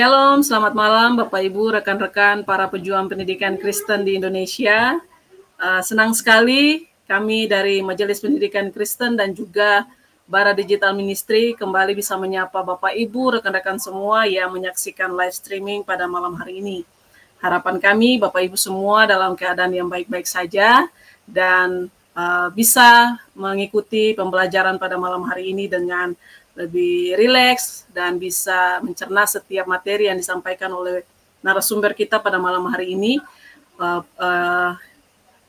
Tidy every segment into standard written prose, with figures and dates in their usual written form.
Shalom, selamat malam Bapak Ibu, rekan-rekan para pejuang pendidikan Kristen di Indonesia. Senang sekali kami dari Majelis Pendidikan Kristen dan juga Bara Digital Ministry kembali bisa menyapa Bapak Ibu, rekan-rekan semua yang menyaksikan live streaming pada malam hari ini. Harapan kami Bapak Ibu semua dalam keadaan yang baik-baik saja dan bisa mengikuti pembelajaran pada malam hari ini dengan lebih rileks dan bisa mencerna setiap materi yang disampaikan oleh narasumber kita pada malam hari ini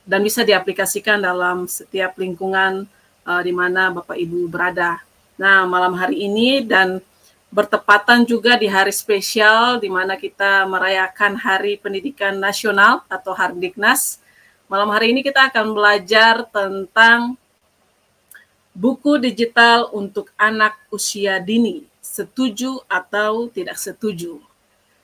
dan bisa diaplikasikan dalam setiap lingkungan di mana Bapak Ibu berada. Nah, malam hari ini dan bertepatan juga di hari spesial di mana kita merayakan Hari Pendidikan Nasional atau Hardiknas. Malam hari ini kita akan belajar tentang buku digital untuk anak usia dini, setuju atau tidak setuju.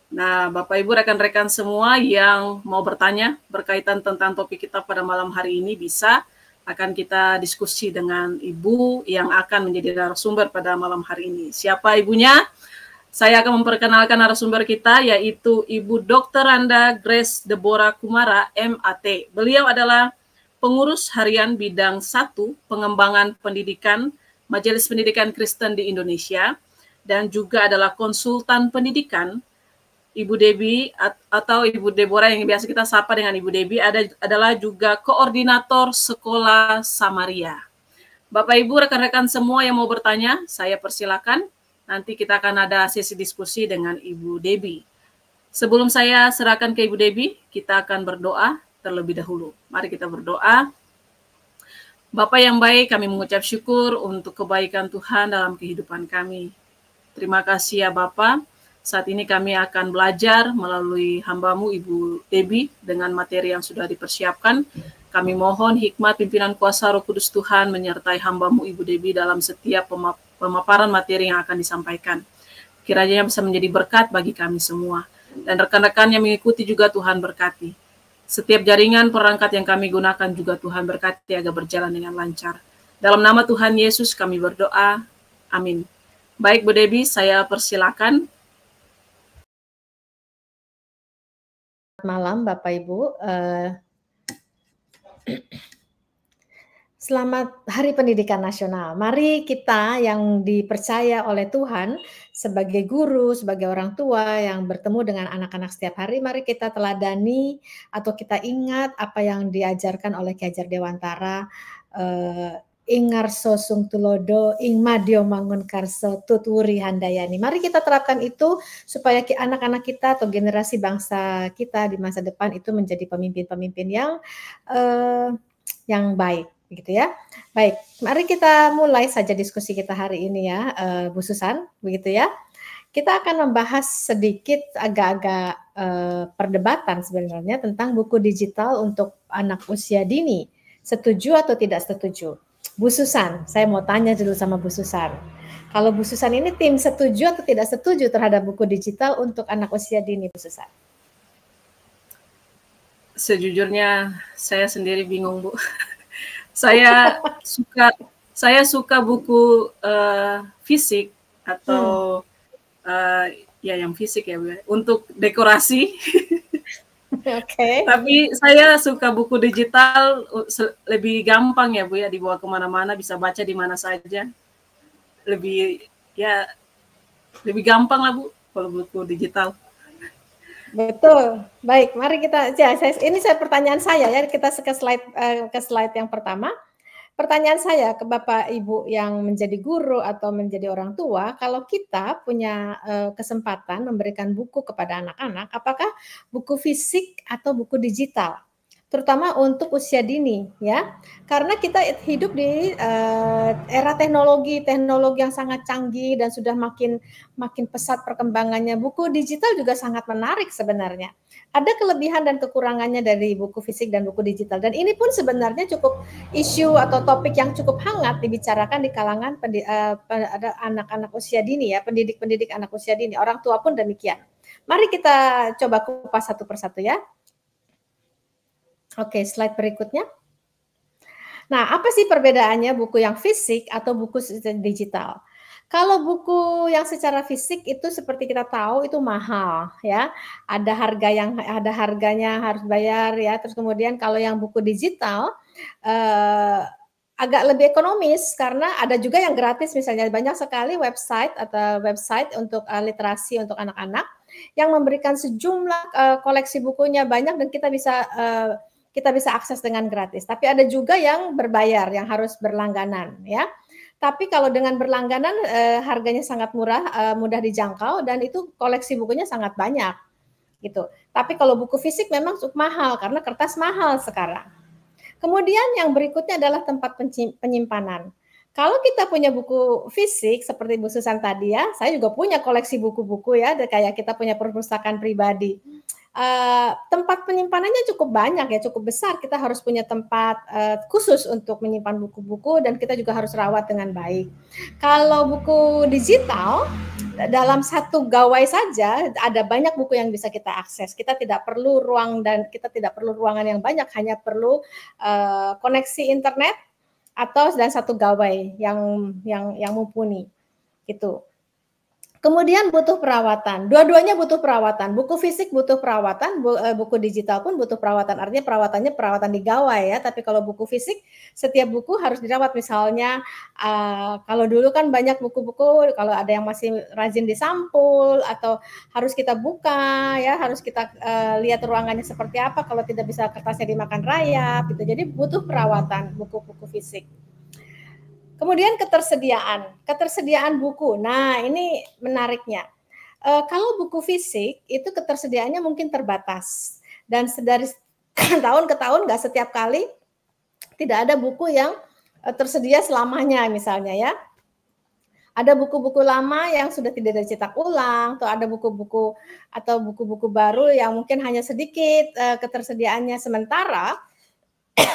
Nah, Bapak Ibu rekan-rekan semua yang mau bertanya berkaitan tentang topik kita pada malam hari ini bisa akan kita diskusi dengan Ibu yang akan menjadi narasumber pada malam hari ini. Siapa ibunya? Saya akan memperkenalkan narasumber kita yaitu Ibu Dr. Randa Grace Deborah Kumara, MAT. Beliau adalah Pengurus Harian Bidang 1 Pengembangan Pendidikan Majelis Pendidikan Kristen di Indonesia dan juga adalah konsultan pendidikan. Ibu Debbie atau Ibu Deborah yang biasa kita sapa dengan Ibu Debbie adalah juga koordinator Sekolah Samaria. Bapak Ibu rekan-rekan semua yang mau bertanya, saya persilakan. Nanti kita akan ada sesi diskusi dengan Ibu Debbie. Sebelum saya serahkan ke Ibu Debbie, kita akan berdoa terlebih dahulu. Mari kita berdoa. Bapa yang baik, kami mengucap syukur untuk kebaikan Tuhan dalam kehidupan kami. Terima kasih ya Bapa. Saat ini kami akan belajar melalui hamba-Mu Ibu Debbie dengan materi yang sudah dipersiapkan. Kami mohon hikmat pimpinan kuasa Roh Kudus Tuhan menyertai hamba-Mu Ibu Debbie dalam setiap pemaparan materi yang akan disampaikan. Kiranya bisa menjadi berkat bagi kami semua. Dan rekan-rekan yang mengikuti juga Tuhan berkati. Setiap jaringan perangkat yang kami gunakan juga Tuhan berkati agar berjalan dengan lancar. Dalam nama Tuhan Yesus kami berdoa. Amin. Baik Bu Debbie, saya persilakan. Malam Bapak Ibu. Selamat Hari Pendidikan Nasional. Mari kita yang dipercaya oleh Tuhan sebagai guru, sebagai orang tua yang bertemu dengan anak-anak setiap hari, mari kita teladani atau kita ingat apa yang diajarkan oleh Ki Hajar Dewantara, Ingarso sung tulodo, ing madio mangun karso tutwuri handayani. Mari kita terapkan itu supaya anak-anak kita atau generasi bangsa kita di masa depan itu menjadi pemimpin-pemimpin yang baik. Begitu ya. Baik, mari kita mulai saja diskusi kita hari ini ya, Bu Susan, begitu ya. Kita akan membahas sedikit agak-agak perdebatan sebenarnya tentang buku digital untuk anak usia dini. Setuju atau tidak setuju? Bu Susan, saya mau tanya dulu sama Bu Susan. Kalau Bu Susan ini tim setuju atau tidak setuju terhadap buku digital untuk anak usia dini, Bu Susan? Sejujurnya saya sendiri bingung, Bu. Saya suka buku fisik atau ya yang fisik ya Bu, untuk dekorasi. Oke. Tapi saya suka buku digital lebih gampang ya Bu ya, dibawa kemana-mana, bisa baca di mana saja. Lebih gampang lah Bu kalau buku digital. Betul. Baik, mari kita ini pertanyaan saya ya, kita ke slide yang pertama. Pertanyaan saya ke Bapak Ibu yang menjadi guru atau menjadi orang tua, kalau kita punya kesempatan memberikan buku kepada anak-anak, apakah buku fisik atau buku digital? Terutama untuk usia dini ya, karena kita hidup di era teknologi yang sangat canggih dan sudah makin pesat perkembangannya. Buku digital juga sangat menarik sebenarnya. Ada kelebihan dan kekurangannya dari buku fisik dan buku digital, dan ini pun sebenarnya cukup isu atau topik yang cukup hangat dibicarakan di kalangan anak-anak usia dini ya, pendidik anak usia dini, orang tua pun demikian. Mari kita coba kupas satu persatu ya. Oke, slide berikutnya. Nah, apa sih perbedaannya buku yang fisik atau buku digital? Kalau buku yang secara fisik itu seperti kita tahu itu mahal ya. Ada harganya harus bayar ya. Terus kemudian kalau yang buku digital agak lebih ekonomis karena ada juga yang gratis, misalnya banyak sekali website untuk literasi untuk anak-anak yang memberikan sejumlah koleksi bukunya banyak dan kita bisa akses dengan gratis. Tapi ada juga yang berbayar, yang harus berlangganan ya. Tapi kalau dengan berlangganan harganya sangat murah, mudah dijangkau dan itu koleksi bukunya sangat banyak gitu. Tapi kalau buku fisik memang cukup mahal karena kertas mahal sekarang. Kemudian yang berikutnya adalah tempat penyimpanan. Kalau kita punya buku fisik seperti Bu Susan tadi ya, saya juga punya koleksi buku-buku ya, kayak kita punya perpustakaan pribadi. Tempat penyimpanannya cukup banyak ya, cukup besar. Kita harus punya tempat khusus untuk menyimpan buku-buku dan kita juga harus rawat dengan baik. Kalau buku digital, dalam satu gawai saja ada banyak buku yang bisa kita akses. Kita tidak perlu ruangan yang banyak, hanya perlu koneksi internet atau dan satu gawai yang mumpuni. Gitu. Kemudian butuh perawatan. Dua-duanya butuh perawatan. Buku fisik butuh perawatan, buku digital pun butuh perawatan. Artinya perawatannya perawatan di gawai ya. Tapi kalau buku fisik, setiap buku harus dirawat. Misalnya kalau dulu kan banyak buku-buku, kalau ada yang masih rajin disampul atau harus kita buka ya, harus kita lihat ruangannya seperti apa. Kalau tidak bisa kertasnya dimakan rayap gitu. Jadi butuh perawatan buku-buku fisik. Kemudian ketersediaan buku. Nah, ini menariknya. Kalau buku fisik itu ketersediaannya mungkin terbatas dan dari tahun ke tahun nggak setiap kali tidak ada buku yang tersedia selamanya misalnya ya. Ada buku-buku lama yang sudah tidak dicetak ulang, atau ada buku-buku baru yang mungkin hanya sedikit ketersediaannya. Sementara,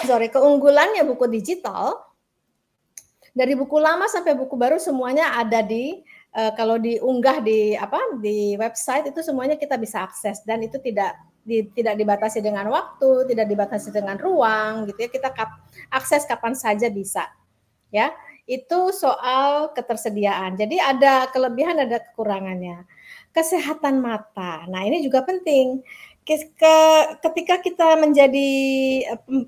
keunggulannya buku digital. Dari buku lama sampai buku baru semuanya ada kalau diunggah di website itu semuanya kita bisa akses dan itu tidak dibatasi dengan waktu, tidak dibatasi dengan ruang gitu ya. Kita akses kapan saja bisa. Ya. Itu soal ketersediaan. Jadi ada kelebihan, ada kekurangannya. Kesehatan mata. Nah, ini juga penting. Ketika kita menjadi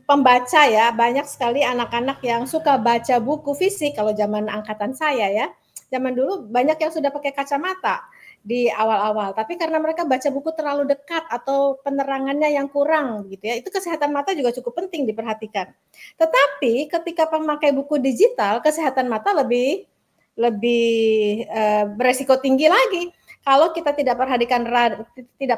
pembaca ya, banyak sekali anak-anak yang suka baca buku fisik. Kalau zaman angkatan saya ya, zaman dulu banyak yang sudah pakai kacamata di awal-awal, tapi karena mereka baca buku terlalu dekat atau penerangannya yang kurang gitu ya, itu kesehatan mata juga cukup penting diperhatikan. Tetapi ketika memakai buku digital, kesehatan mata lebih beresiko tinggi lagi. Kalau kita tidak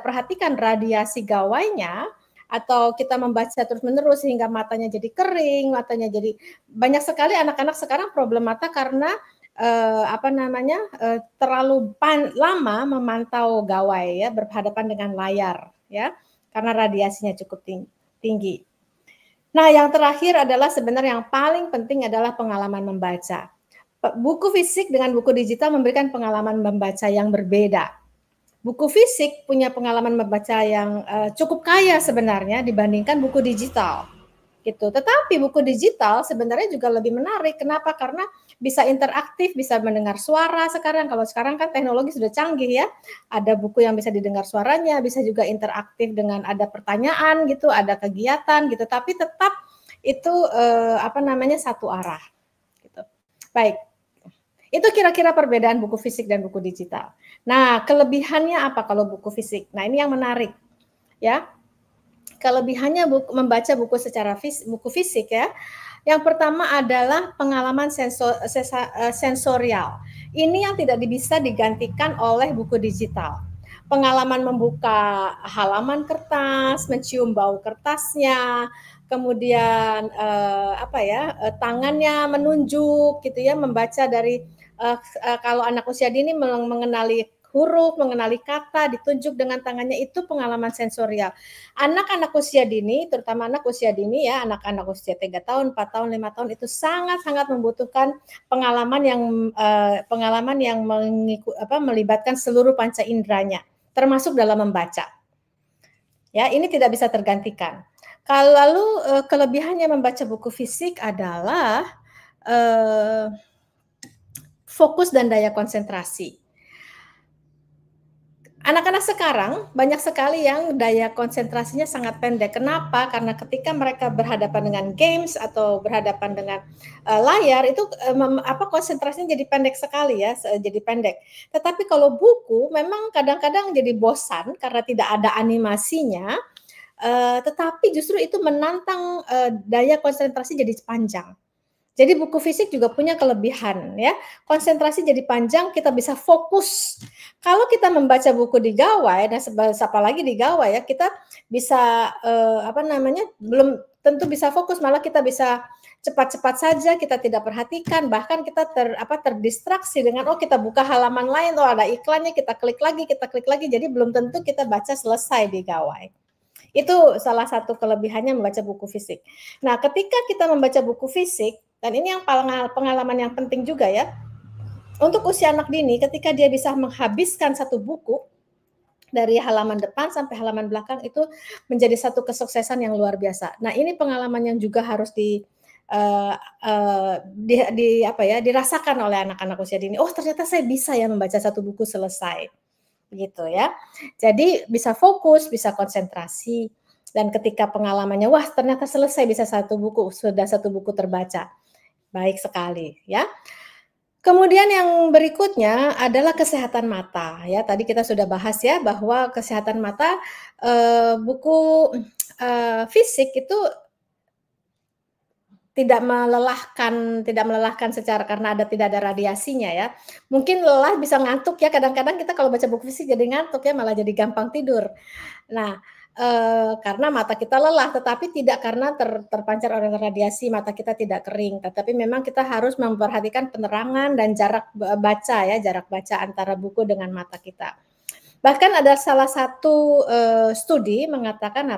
perhatikan radiasi gawainya atau kita membaca terus-menerus sehingga matanya jadi kering, matanya jadi banyak sekali anak-anak sekarang problem mata karena terlalu lama memantau gawai ya, berhadapan dengan layar ya, karena radiasinya cukup tinggi. Nah, yang terakhir adalah sebenarnya yang paling penting adalah pengalaman membaca. Buku fisik dengan buku digital memberikan pengalaman membaca yang berbeda. Buku fisik punya pengalaman membaca yang cukup kaya sebenarnya dibandingkan buku digital. Gitu. Tetapi buku digital sebenarnya juga lebih menarik. Kenapa? Karena bisa interaktif, bisa mendengar suara sekarang. Kalau sekarang kan teknologi sudah canggih ya. Ada buku yang bisa didengar suaranya, bisa juga interaktif dengan ada pertanyaan gitu, ada kegiatan gitu. Tapi tetap itu satu arah. Gitu. Baik. Itu kira-kira perbedaan buku fisik dan buku digital. Nah, kelebihannya apa kalau buku fisik? Nah, ini yang menarik. Ya. Kelebihannya membaca buku secara buku fisik ya. Yang pertama adalah pengalaman sensorial. Ini yang tidak bisa digantikan oleh buku digital. Pengalaman membuka halaman kertas, mencium bau kertasnya, kemudian tangannya menunjuk gitu ya, membaca dari kalau anak usia dini mengenali huruf, mengenali kata, ditunjuk dengan tangannya, itu pengalaman sensorial. Anak-anak usia dini, terutama anak usia dini ya, anak-anak usia 3 tahun, 4 tahun, 5 tahun itu sangat-sangat membutuhkan pengalaman yang melibatkan seluruh panca inderanya, termasuk dalam membaca. Ya, ini tidak bisa tergantikan. Lalu kelebihannya membaca buku fisik adalah fokus dan daya konsentrasi. Anak-anak sekarang banyak sekali yang daya konsentrasinya sangat pendek. Kenapa? Karena ketika mereka berhadapan dengan games atau berhadapan dengan layar itu konsentrasinya jadi pendek sekali ya, jadi pendek. Tetapi kalau buku memang kadang-kadang jadi bosan karena tidak ada animasinya, tetapi justru itu menantang daya konsentrasi jadi panjang. Jadi buku fisik juga punya kelebihan ya, konsentrasi jadi panjang, kita bisa fokus. Kalau kita membaca buku di gawai, dan apalagi di gawai ya, kita bisa belum tentu bisa fokus, malah kita bisa cepat-cepat saja, kita tidak perhatikan, bahkan kita terdistraksi dengan kita buka halaman lain, ada iklannya, kita klik lagi, jadi belum tentu kita baca selesai di gawai. Itu salah satu kelebihannya membaca buku fisik. Nah, ketika kita membaca buku fisik, dan ini yang pengalaman yang penting juga ya, untuk usia anak dini, ketika dia bisa menghabiskan satu buku, dari halaman depan sampai halaman belakang itu menjadi satu kesuksesan yang luar biasa. Nah, ini pengalaman yang juga harus dirasakan oleh anak-anak usia dini. Oh, ternyata saya bisa ya membaca satu buku selesai. Gitu ya. Jadi bisa fokus, bisa konsentrasi, dan ketika pengalamannya, wah ternyata selesai bisa satu buku, sudah satu buku terbaca. Baik sekali ya. Kemudian yang berikutnya adalah kesehatan mata ya. Tadi kita sudah bahas ya bahwa kesehatan mata, buku fisik itu tidak melelahkan secara karena tidak ada radiasinya ya. Mungkin lelah bisa ngantuk ya, kadang-kadang kita kalau baca buku fisik jadi ngantuk ya, malah jadi gampang tidur. Nah, karena mata kita lelah, tetapi tidak karena terpancar oleh radiasi, mata kita tidak kering, tetapi memang kita harus memperhatikan penerangan dan jarak baca antara buku dengan mata kita. Bahkan ada salah satu studi mengatakan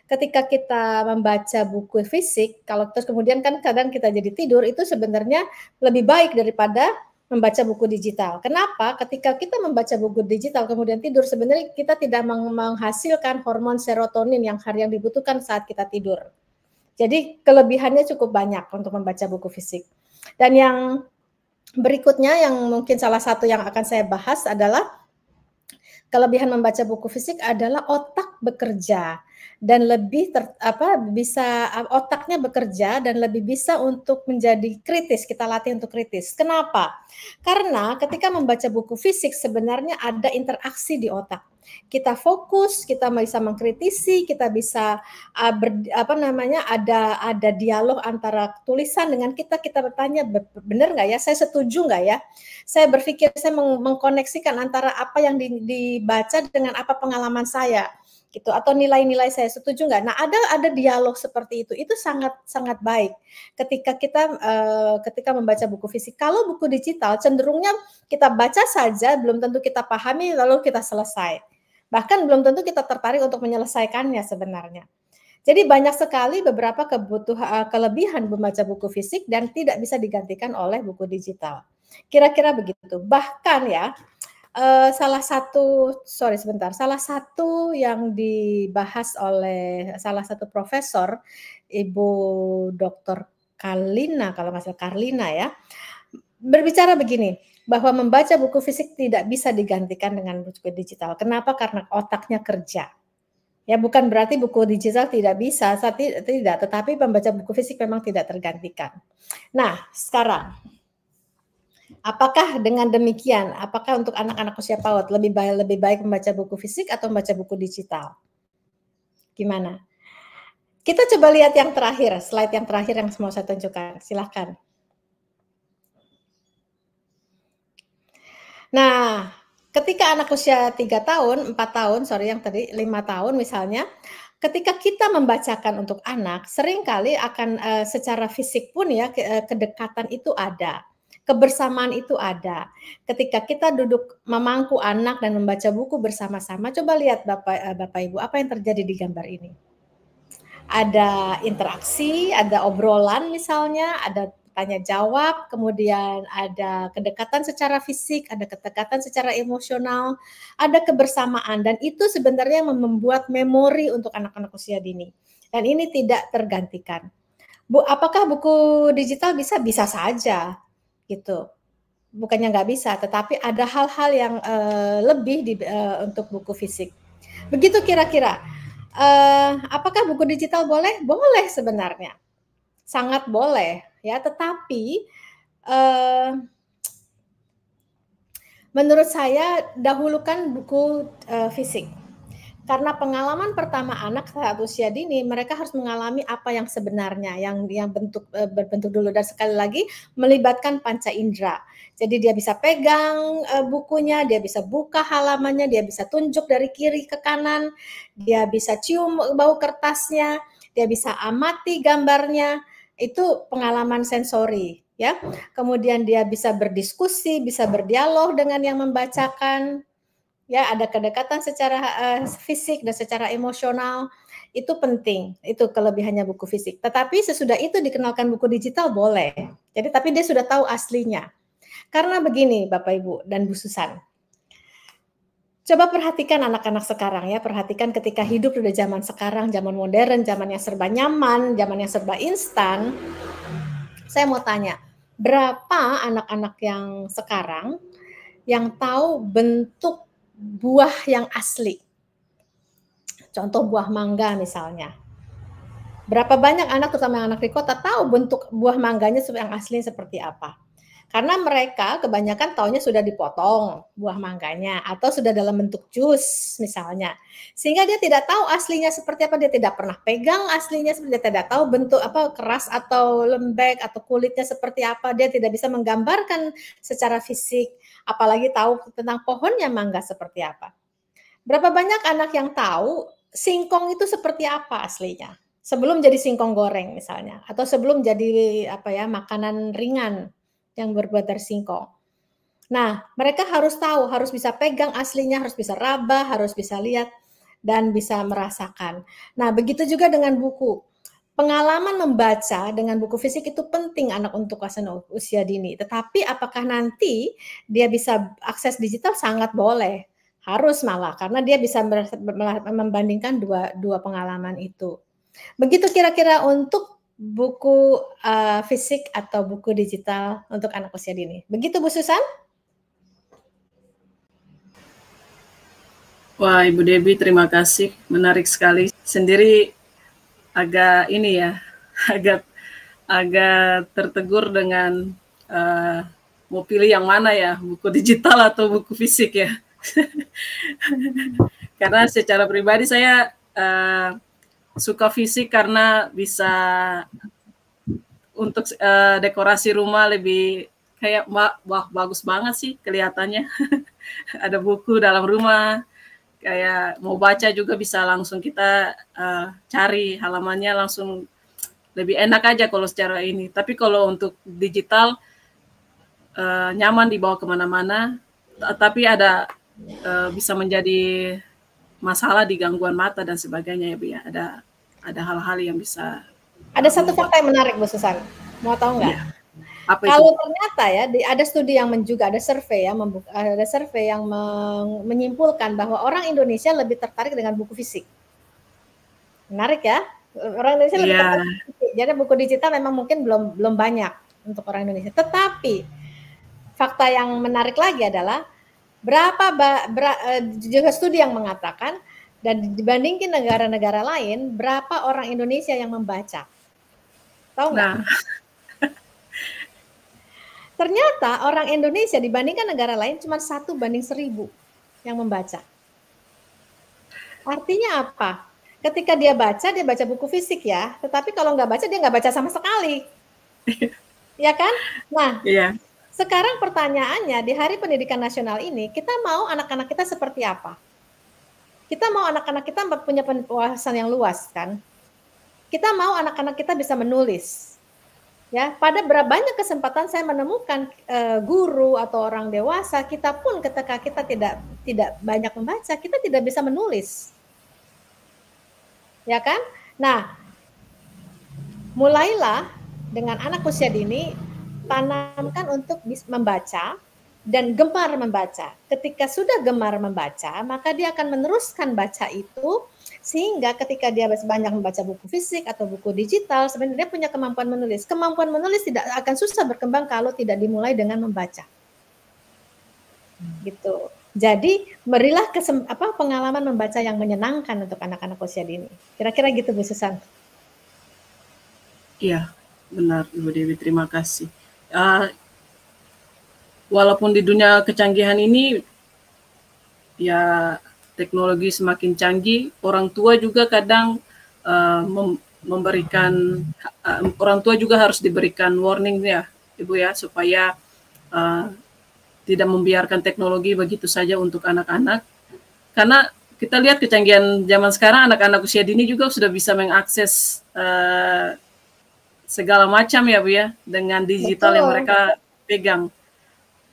ketika kita membaca buku fisik, kalau terus kemudian kan kadang kita jadi tidur, itu sebenarnya lebih baik daripada membaca buku digital. Kenapa? Ketika kita membaca buku digital kemudian tidur, sebenarnya kita tidak menghasilkan hormon serotonin yang dibutuhkan saat kita tidur. Jadi kelebihannya cukup banyak untuk membaca buku fisik. Dan yang berikutnya yang mungkin salah satu yang akan saya bahas adalah kelebihan membaca buku fisik adalah otak bekerja dan lebih otaknya bekerja dan lebih bisa untuk menjadi kritis, kita latih untuk kritis. Kenapa? Karena ketika membaca buku fisik sebenarnya ada interaksi di otak. Kita fokus, kita bisa mengkritisi, kita bisa ada dialog antara tulisan dengan kita bertanya, benar nggak ya? Saya setuju nggak ya? Saya berpikir, saya mengkoneksikan antara apa yang dibaca dengan apa pengalaman saya, gitu, atau nilai-nilai saya, setuju nggak? Nah, ada dialog seperti itu sangat baik ketika kita membaca buku fisik. Kalau buku digital cenderungnya kita baca saja, belum tentu kita pahami lalu kita selesai. Bahkan belum tentu kita tertarik untuk menyelesaikannya sebenarnya. Jadi banyak sekali beberapa kelebihan membaca buku fisik dan tidak bisa digantikan oleh buku digital. Kira-kira begitu. Bahkan ya, salah satu yang dibahas oleh salah satu profesor, Ibu Dr. Karlina, kalau nggak salah Karlina ya, berbicara begini, bahwa membaca buku fisik tidak bisa digantikan dengan buku digital. Kenapa? Karena otaknya kerja. Ya, bukan berarti buku digital tidak bisa, tidak, tetapi membaca buku fisik memang tidak tergantikan. Nah, sekarang apakah dengan demikian, apakah untuk anak-anak usia PAUD lebih baik membaca buku fisik atau membaca buku digital? Gimana? Kita coba lihat yang terakhir, slide yang terakhir yang mau saya tunjukkan. Silahkan. Nah, ketika anak usia 3 tahun, 4 tahun, yang tadi 5 tahun misalnya, ketika kita membacakan untuk anak, seringkali akan secara fisik pun ya, kedekatan itu ada. Kebersamaan itu ada. Ketika kita duduk memangku anak dan membaca buku bersama-sama, coba lihat Bapak Ibu, apa yang terjadi di gambar ini. Ada interaksi, ada obrolan misalnya, ada tanya jawab, kemudian ada kedekatan secara fisik, ada kedekatan secara emosional, ada kebersamaan, dan itu sebenarnya membuat memori untuk anak-anak usia dini. Dan ini tidak tergantikan. Apakah buku digital bisa? Bisa saja, gitu. bukannya nggak bisa, tetapi ada hal-hal yang lebih untuk buku fisik. Begitu kira-kira. Apakah buku digital boleh? Boleh sebenarnya, sangat boleh ya. Tetapi menurut saya dahulukan buku fisik. Karena pengalaman pertama anak saat usia dini, mereka harus mengalami apa yang sebenarnya, yang berbentuk dulu. Dan sekali lagi melibatkan panca indera. Jadi dia bisa pegang bukunya, dia bisa buka halamannya, dia bisa tunjuk dari kiri ke kanan, dia bisa cium bau kertasnya, dia bisa amati gambarnya. Itu pengalaman sensori, ya. Kemudian dia bisa berdiskusi, bisa berdialog dengan yang membacakan. Ya, ada kedekatan secara fisik dan secara emosional, itu penting, itu kelebihannya buku fisik. Tetapi sesudah itu dikenalkan buku digital boleh. Jadi tapi dia sudah tahu aslinya. Karena begini Bapak Ibu dan Bu Susan. Coba perhatikan anak-anak sekarang ya, perhatikan ketika hidup udah zaman sekarang, zaman modern, zaman yang serba nyaman, zaman yang serba instan. Saya mau tanya, berapa anak-anak yang sekarang yang tahu bentuk buah yang asli? Contoh buah mangga misalnya. Berapa banyak anak, terutama anak di kota, tahu bentuk buah mangganya yang asli seperti apa? Karena mereka kebanyakan taunya sudah dipotong buah mangganya atau sudah dalam bentuk jus misalnya. Sehingga dia tidak tahu aslinya seperti apa, dia tidak pernah pegang aslinya, dia tidak tahu bentuk apa, keras atau lembek atau kulitnya seperti apa, dia tidak bisa menggambarkan secara fisik, apalagi tahu tentang pohonnya mangga seperti apa. Berapa banyak anak yang tahu singkong itu seperti apa aslinya? Sebelum jadi singkong goreng misalnya, atau sebelum jadi apa ya, makanan ringan yang berbuat dari singkong. Nah, mereka harus tahu, harus bisa pegang aslinya, harus bisa raba, harus bisa lihat dan bisa merasakan. Nah, begitu juga dengan buku. Pengalaman membaca dengan buku fisik itu penting anak untuk usia dini. Tetapi apakah nanti dia bisa akses digital? Sangat boleh. Harus malah, karena dia bisa membandingkan dua pengalaman itu. Begitu kira-kira untuk buku fisik atau buku digital untuk anak usia dini. Begitu Bu Susan? Wah, Ibu Debbie, terima kasih. Menarik sekali. Sendiri agak ini ya, agak tertegur dengan mau pilih yang mana ya, buku digital atau buku fisik ya. Karena secara pribadi saya suka fisik karena bisa untuk dekorasi rumah lebih kayak wah bagus banget sih kelihatannya. Ada buku dalam rumah, kayak mau baca juga bisa langsung kita cari halamannya, langsung lebih enak aja kalau secara ini. Tapi kalau untuk digital nyaman dibawa kemana-mana, tapi ada bisa menjadi masalah di gangguan mata dan sebagainya ya Bu ya. Ada hal-hal yang bisa. Ada satu fakta yang menarik Bu Susan, mau tahu nggak? Ya. Apa kalau itu? ternyata ya ada studi yang juga ada survei yang menyimpulkan bahwa orang Indonesia lebih tertarik dengan buku fisik. Menarik ya, orang Indonesia lebih tertarik dengan buku fisik. Jadi buku digital memang mungkin belum banyak untuk orang Indonesia. Tetapi fakta yang menarik lagi adalah juga studi yang mengatakan dan dibandingkan negara-negara lain, berapa orang Indonesia yang membaca? Tahu nggak? Nah. Ternyata orang Indonesia dibandingkan negara lain cuma 1:1000 yang membaca. Artinya apa? Ketika dia baca buku fisik ya, tetapi kalau nggak baca, dia nggak baca sama sekali. Ya kan? Nah, sekarang pertanyaannya di Hari Pendidikan Nasional ini, kita mau anak-anak kita seperti apa? Kita mau anak-anak kita punya wawasan yang luas kan? Kita mau anak-anak kita bisa menulis. Ya, pada banyak kesempatan saya menemukan guru atau orang dewasa, kita pun ketika kita tidak banyak membaca, kita tidak bisa menulis. Ya kan? Nah, mulailah dengan anak usia dini, tanamkan untuk membaca dan gemar membaca. Ketika sudah gemar membaca, maka dia akan meneruskan baca itu, sehingga ketika dia banyak membaca buku fisik atau buku digital, sebenarnya dia punya kemampuan menulis. Kemampuan menulis tidak akan susah berkembang kalau tidak dimulai dengan membaca. gitu. Jadi berilah pengalaman membaca yang menyenangkan untuk anak-anak usia dini. Kira-kira gitu Bu Susan. Iya, benar Ibu Dewi, terima kasih. Walaupun di dunia kecanggihan ini ya teknologi semakin canggih, orang tua juga kadang memberikan orang tua juga harus diberikan warning ya Ibu ya, supaya tidak membiarkan teknologi begitu saja untuk anak-anak, karena kita lihat kecanggihan zaman sekarang, anak-anak usia dini juga sudah bisa mengakses segala macam ya Bu ya, dengan digital yang mereka pegang.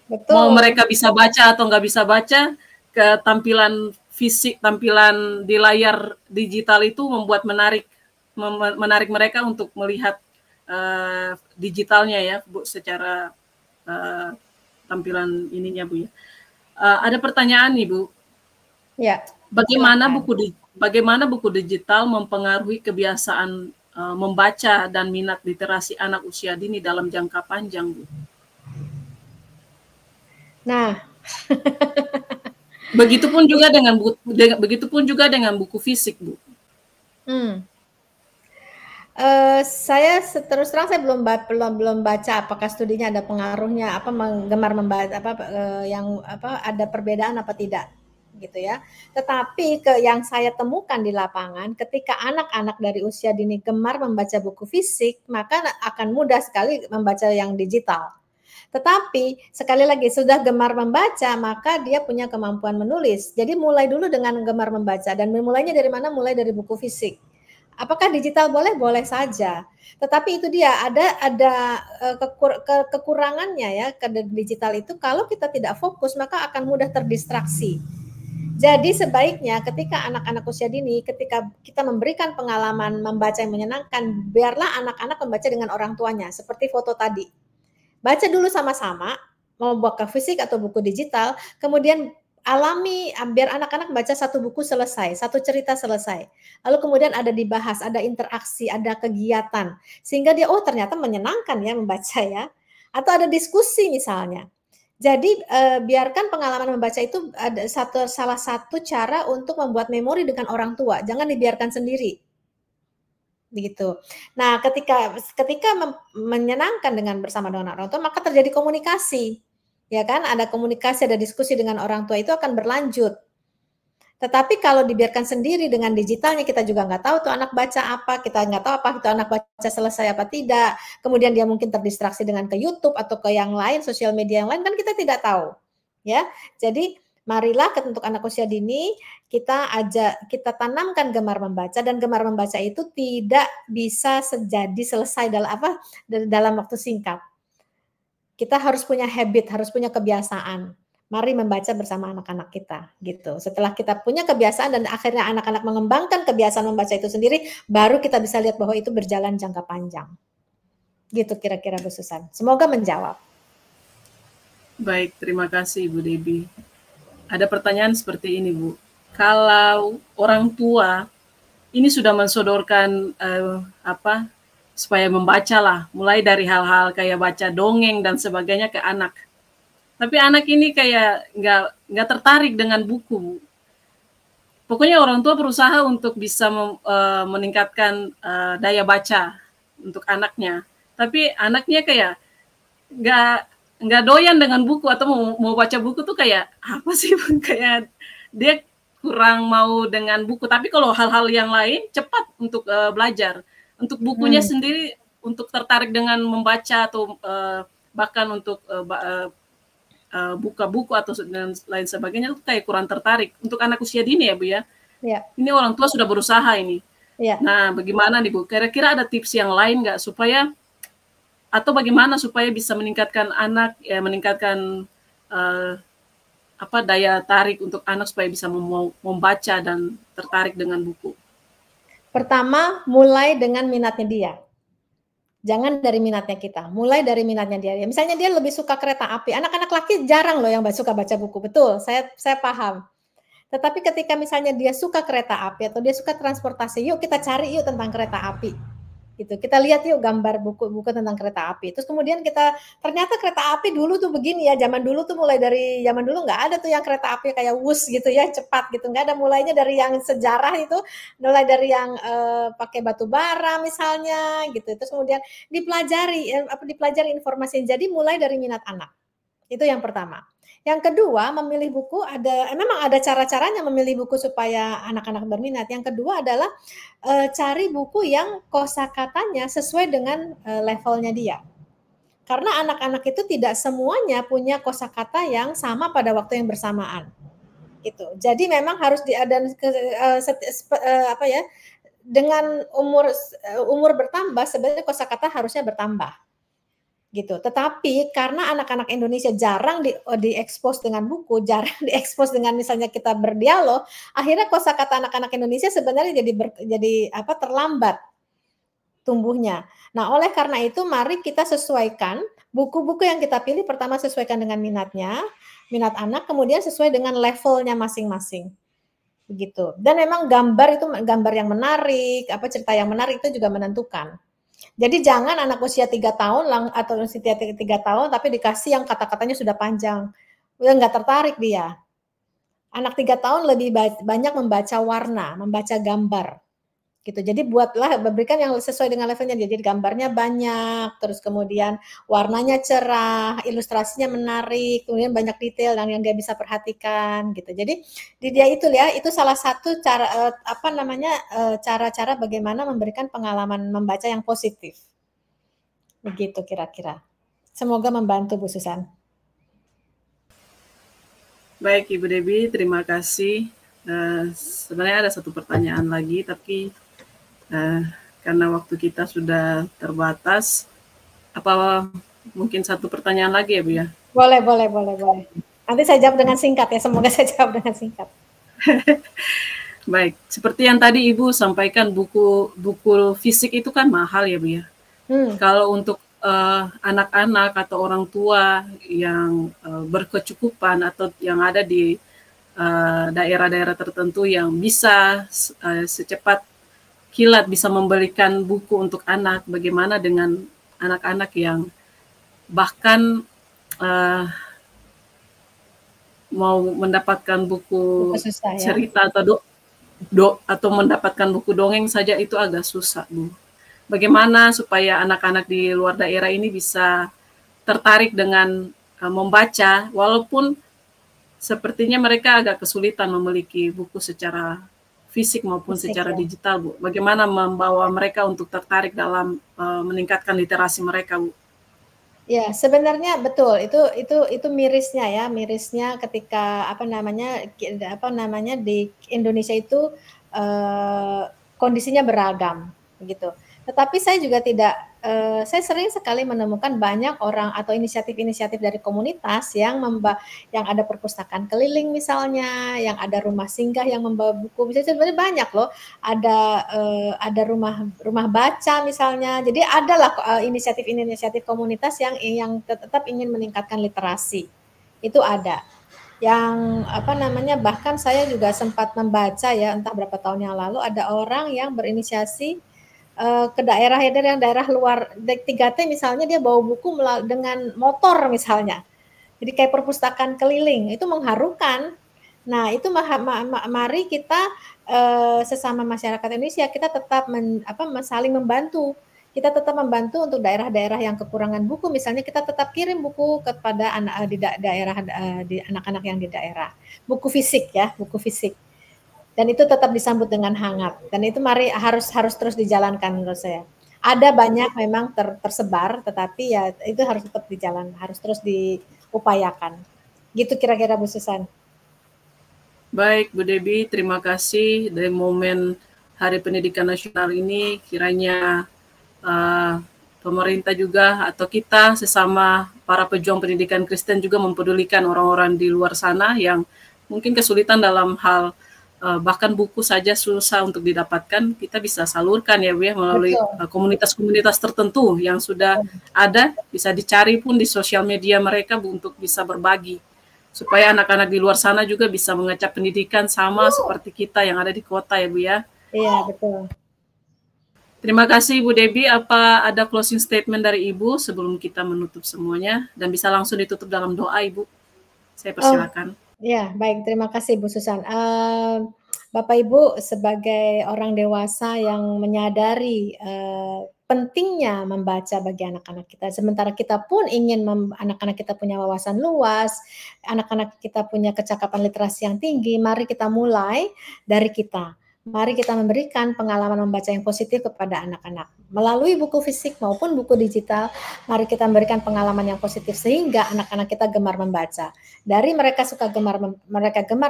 Betul. Mau mereka bisa baca atau nggak bisa baca, ketampilan fisik, tampilan di layar digital itu membuat menarik mereka untuk melihat digitalnya ya Bu, secara tampilan ininya Bu ya. Ada pertanyaan Ibu. Ya. Bagaimana buku digital mempengaruhi kebiasaan membaca dan minat literasi anak usia dini dalam jangka panjang, Bu? Nah, begitupun juga dengan buku fisik, Bu. Saya terus terang saya belum baca apakah studinya ada pengaruhnya gemar membaca ada perbedaan apa tidak gitu ya. Tetapi yang saya temukan di lapangan, ketika anak-anak dari usia dini gemar membaca buku fisik, maka akan mudah sekali membaca yang digital. Tetapi sekali lagi sudah gemar membaca, maka dia punya kemampuan menulis. Jadi mulai dulu dengan gemar membaca, dan mulainya dari mana? Mulai dari buku fisik. Apakah digital boleh? Boleh saja. Tetapi itu dia ada kekurangannya ya ke digital itu, kalau kita tidak fokus maka akan mudah terdistraksi. Jadi sebaiknya ketika anak-anak usia dini, ketika kita memberikan pengalaman membaca yang menyenangkan, biarlah anak-anak membaca dengan orang tuanya, seperti foto tadi. Baca dulu sama-sama, mau buku fisik atau buku digital, kemudian alami, biar anak-anak baca satu buku selesai, satu cerita selesai. Lalu kemudian ada dibahas, ada interaksi, ada kegiatan. Sehingga dia, oh ternyata menyenangkan ya membaca ya. Atau ada diskusi misalnya. Jadi biarkan pengalaman membaca itu ada salah satu cara untuk membuat memori dengan orang tua. Jangan dibiarkan sendiri. Begitu. Nah, ketika menyenangkan bersama dengan orang tua, maka terjadi komunikasi. Ya kan? Ada komunikasi, ada diskusi dengan orang tua, itu akan berlanjut. Tetapi kalau dibiarkan sendiri dengan digitalnya, kita juga nggak tahu tuh anak baca apa, kita nggak tahu apa itu anak baca selesai apa tidak. Kemudian dia mungkin terdistraksi dengan ke YouTube atau ke yang lain, sosial media yang lain, kan kita tidak tahu. Ya, jadi marilah untuk anak usia dini kita tanamkan gemar membaca, dan gemar membaca itu tidak bisa selesai dalam waktu singkat. Kita harus punya habit, harus punya kebiasaan. Mari membaca bersama anak-anak kita gitu. Setelah kita punya kebiasaan dan akhirnya anak-anak mengembangkan kebiasaan membaca itu sendiri, baru kita bisa lihat bahwa itu berjalan jangka panjang. Gitu kira-kira Bu Susan. Semoga menjawab. Baik, terima kasih Ibu Debbie. Ada pertanyaan seperti ini Bu. Kalau orang tua ini sudah mensodorkan supaya membaca lah, mulai dari hal-hal kayak baca dongeng dan sebagainya ke anak. Tapi anak ini kayak nggak tertarik dengan buku. Pokoknya orang tua berusaha untuk bisa meningkatkan daya baca untuk anaknya. Tapi anaknya kayak nggak doyan dengan buku, atau mau baca buku tuh kayak apa sih? Kayak dia kurang mau dengan buku. Tapi kalau hal-hal yang lain cepat untuk belajar. Untuk bukunya sendiri, untuk tertarik dengan membaca atau bahkan untuk buka buku atau dan lain sebagainya, itu kayak kurang tertarik untuk anak usia dini ya Bu ya. Ya. Ini orang tua sudah berusaha ini. Ya. Nah, bagaimana nih Bu? Kira-kira ada tips yang lain nggak bagaimana supaya bisa meningkatkan anak ya, meningkatkan daya tarik untuk anak supaya bisa membaca dan tertarik dengan buku? Pertama, mulai dengan minatnya dia. Jangan dari minatnya kita, mulai dari minatnya dia. Misalnya dia lebih suka kereta api. Anak-anak laki jarang loh yang suka baca buku. Betul, saya paham. Tetapi ketika misalnya dia suka kereta api atau dia suka transportasi, yuk kita cari yuk tentang kereta api. Gitu. Kita lihat yuk gambar buku-buku tentang kereta api. Terus kemudian kita ternyata kereta api dulu tuh begini ya. Zaman dulu tuh mulai dari zaman dulu nggak ada tuh yang kereta api kayak wus gitu ya, cepat gitu. Nggak ada, mulainya dari yang sejarah itu, mulai dari yang pakai batu bara misalnya gitu. Terus kemudian dipelajari informasi. Jadi mulai dari minat anak. Itu yang pertama. Yang kedua, memilih buku memang ada cara-caranya memilih buku supaya anak-anak berminat. Yang kedua adalah cari buku yang kosakatanya sesuai dengan levelnya dia. Karena anak-anak itu tidak semuanya punya kosakata yang sama pada waktu yang bersamaan. Gitu. Jadi memang harus dengan umur bertambah sebenarnya kosakata harusnya bertambah. Gitu. Tetapi karena anak-anak Indonesia jarang diekspos dengan buku, jarang diekspos dengan misalnya kita berdialog, akhirnya kosakata anak-anak Indonesia sebenarnya jadi terlambat tumbuhnya. Nah, oleh karena itu mari kita sesuaikan buku-buku yang kita pilih, pertama sesuaikan dengan minatnya, minat anak, kemudian sesuai dengan levelnya masing-masing. Begitu. Dan memang gambar yang menarik, cerita yang menarik itu juga menentukan. Jadi jangan anak usia 3 tahun atau usia 3 tahun tapi dikasih yang kata-katanya sudah panjang. Udah nggak tertarik dia. Anak 3 tahun lebih banyak membaca warna, membaca gambar. Gitu. Jadi berikan yang sesuai dengan levelnya. Jadi gambarnya banyak, terus kemudian warnanya cerah, ilustrasinya menarik, kemudian banyak detail yang dia bisa perhatikan gitu. Jadi dia itu salah satu cara cara-cara bagaimana memberikan pengalaman membaca yang positif. Begitu kira-kira. Semoga membantu Bu Susan. Baik Ibu Debbie, terima kasih. Sebenarnya ada satu pertanyaan lagi, tapi karena waktu kita sudah terbatas, apa mungkin satu pertanyaan lagi ya Bu ya? Boleh. Nanti saya jawab dengan singkat ya, semoga saya jawab dengan singkat. Baik, seperti yang tadi Ibu sampaikan, buku fisik itu kan mahal ya Bu ya. Kalau untuk anak-anak atau orang tua yang berkecukupan atau yang ada di daerah-daerah tertentu yang bisa secepat kilat bisa membelikan buku untuk anak, bagaimana dengan anak-anak yang bahkan mau mendapatkan buku susah, cerita ya? atau mendapatkan buku dongeng saja itu agak susah, Bu. Bagaimana supaya anak-anak di luar daerah ini bisa tertarik dengan membaca, walaupun sepertinya mereka agak kesulitan memiliki buku secara fisik maupun secara digital, Bu. Bagaimana membawa mereka untuk tertarik dalam meningkatkan literasi mereka, Bu? Ya, sebenarnya betul. Itu mirisnya ketika di Indonesia itu kondisinya beragam, begitu. Tetapi saya juga saya sering sekali menemukan banyak orang atau inisiatif-inisiatif dari komunitas yang ada perpustakaan keliling misalnya, yang ada rumah singgah yang membawa buku. Bisa sebenarnya banyak loh. Ada rumah baca misalnya. Jadi adalah inisiatif komunitas yang tetap ingin meningkatkan literasi. Itu ada. Yang bahkan saya juga sempat membaca ya, entah berapa tahun yang lalu, ada orang yang berinisiasi ke daerah luar 3T misalnya, dia bawa buku dengan motor misalnya. Jadi kayak perpustakaan keliling, itu mengharukan. Nah, itu mari kita sesama masyarakat Indonesia kita tetap saling membantu. Kita tetap membantu untuk daerah-daerah yang kekurangan buku, misalnya kita tetap kirim buku kepada anak-anak yang di daerah. Buku fisik ya, buku fisik. Dan itu tetap disambut dengan hangat. Dan itu harus terus dijalankan menurut saya. Ada banyak memang tersebar, tetapi ya itu harus tetap harus terus diupayakan. Gitu kira-kira Bu Susan. Baik Bu Debbie, terima kasih. Dari momen Hari Pendidikan Nasional ini, kiranya pemerintah juga atau kita sesama para pejuang pendidikan Kristen juga mempedulikan orang-orang di luar sana yang mungkin kesulitan dalam hal bahkan buku saja susah untuk didapatkan, kita bisa salurkan ya Bu ya, melalui komunitas-komunitas tertentu yang sudah ada, bisa dicari pun di sosial media mereka Bu, untuk bisa berbagi, supaya anak-anak di luar sana juga bisa mengecap pendidikan sama seperti kita yang ada di kota ya Bu ya. Iya, betul. Terima kasih Ibu Debbie. Apa ada closing statement dari Ibu sebelum kita menutup semuanya? Dan bisa langsung ditutup dalam doa, Ibu. Saya persilakan. Ya, baik. Terima kasih Bu Susan. Bapak Ibu sebagai orang dewasa yang menyadari pentingnya membaca bagi anak-anak kita. Sementara kita pun ingin anak-anak kita punya wawasan luas, anak-anak kita punya kecakapan literasi yang tinggi, mari kita mulai dari kita. Mari kita memberikan pengalaman membaca yang positif kepada anak-anak. Melalui buku fisik maupun buku digital, mari kita memberikan pengalaman yang positif sehingga anak-anak kita gemar membaca. Dari mereka gemar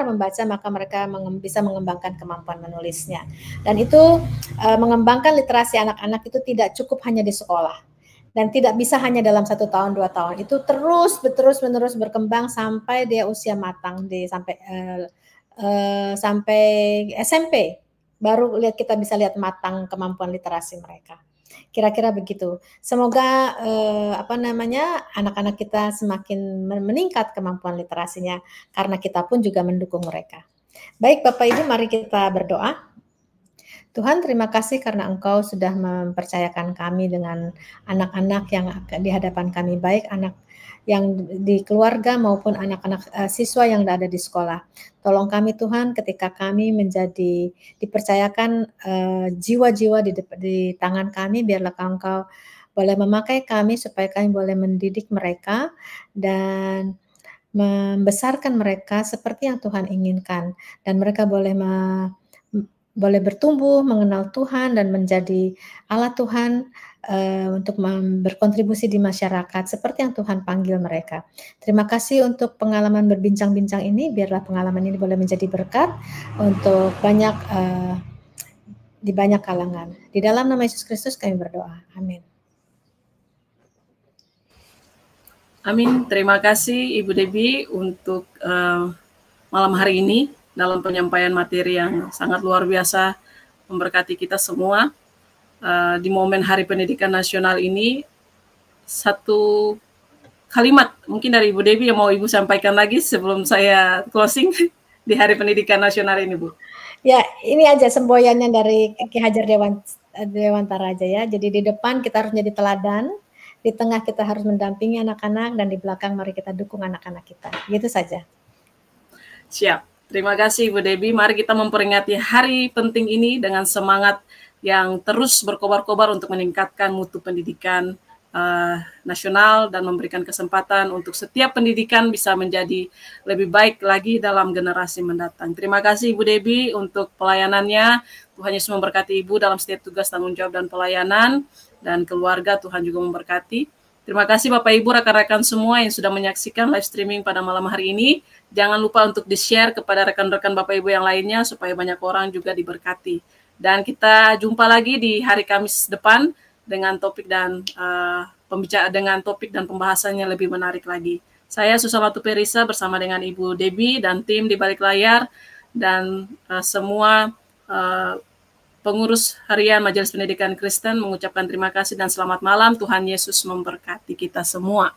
membaca, maka mereka bisa mengembangkan kemampuan menulisnya. Dan itu mengembangkan literasi anak-anak itu tidak cukup hanya di sekolah. Dan tidak bisa hanya dalam 1 tahun, 2 tahun. Itu terus-menerus berkembang sampai dia usia matang, sampai SMP. Baru kita bisa lihat matang kemampuan literasi mereka. Kira-kira begitu. Semoga anak-anak kita semakin meningkat kemampuan literasinya karena kita pun juga mendukung mereka. Baik Bapak Ibu, mari kita berdoa. Tuhan, terima kasih karena Engkau sudah mempercayakan kami dengan anak-anak yang di hadapan kami, baik anak yang di keluarga maupun anak-anak siswa yang ada di sekolah. Tolong kami Tuhan ketika kami dipercayakan jiwa-jiwa di tangan kami, biarlah Engkau boleh memakai kami supaya kami boleh mendidik mereka dan membesarkan mereka seperti yang Tuhan inginkan, dan mereka boleh bertumbuh, mengenal Tuhan dan menjadi alat Tuhan untuk berkontribusi di masyarakat seperti yang Tuhan panggil mereka. Terima kasih untuk pengalaman berbincang-bincang ini, biarlah pengalaman ini boleh menjadi berkat untuk di banyak kalangan. Di dalam nama Yesus Kristus kami berdoa. Amin. Amin. Terima kasih Ibu Debbie untuk malam hari ini dalam penyampaian materi yang sangat luar biasa, memberkati kita semua. Di momen Hari Pendidikan Nasional ini, satu kalimat mungkin dari Ibu Debbie yang mau Ibu sampaikan lagi sebelum saya closing di Hari Pendidikan Nasional ini, Bu. Ya, ini aja semboyannya dari Ki Hajar Dewantara aja ya. Jadi di depan kita harus menjadi teladan, di tengah kita harus mendampingi anak-anak, dan di belakang mari kita dukung anak-anak kita. Gitu saja. Siap. Terima kasih Ibu Debbie. Mari kita memperingati hari penting ini dengan semangat yang terus berkobar-kobar untuk meningkatkan mutu pendidikan nasional dan memberikan kesempatan untuk setiap pendidikan bisa menjadi lebih baik lagi dalam generasi mendatang. Terima kasih Ibu Debbie untuk pelayanannya. Tuhan Yesus memberkati Ibu dalam setiap tugas, tanggung jawab, dan pelayanan, dan keluarga Tuhan juga memberkati. Terima kasih Bapak Ibu, rekan-rekan semua yang sudah menyaksikan live streaming pada malam hari ini. Jangan lupa untuk di-share kepada rekan-rekan Bapak Ibu yang lainnya supaya banyak orang juga diberkati. Dan kita jumpa lagi di hari Kamis depan dengan topik dan pembahasannya lebih menarik lagi. Saya Susamatu Perisa bersama dengan Ibu Debbie dan tim di balik layar dan semua pengurus harian Majelis Pendidikan Kristen mengucapkan terima kasih dan selamat malam. Tuhan Yesus memberkati kita semua.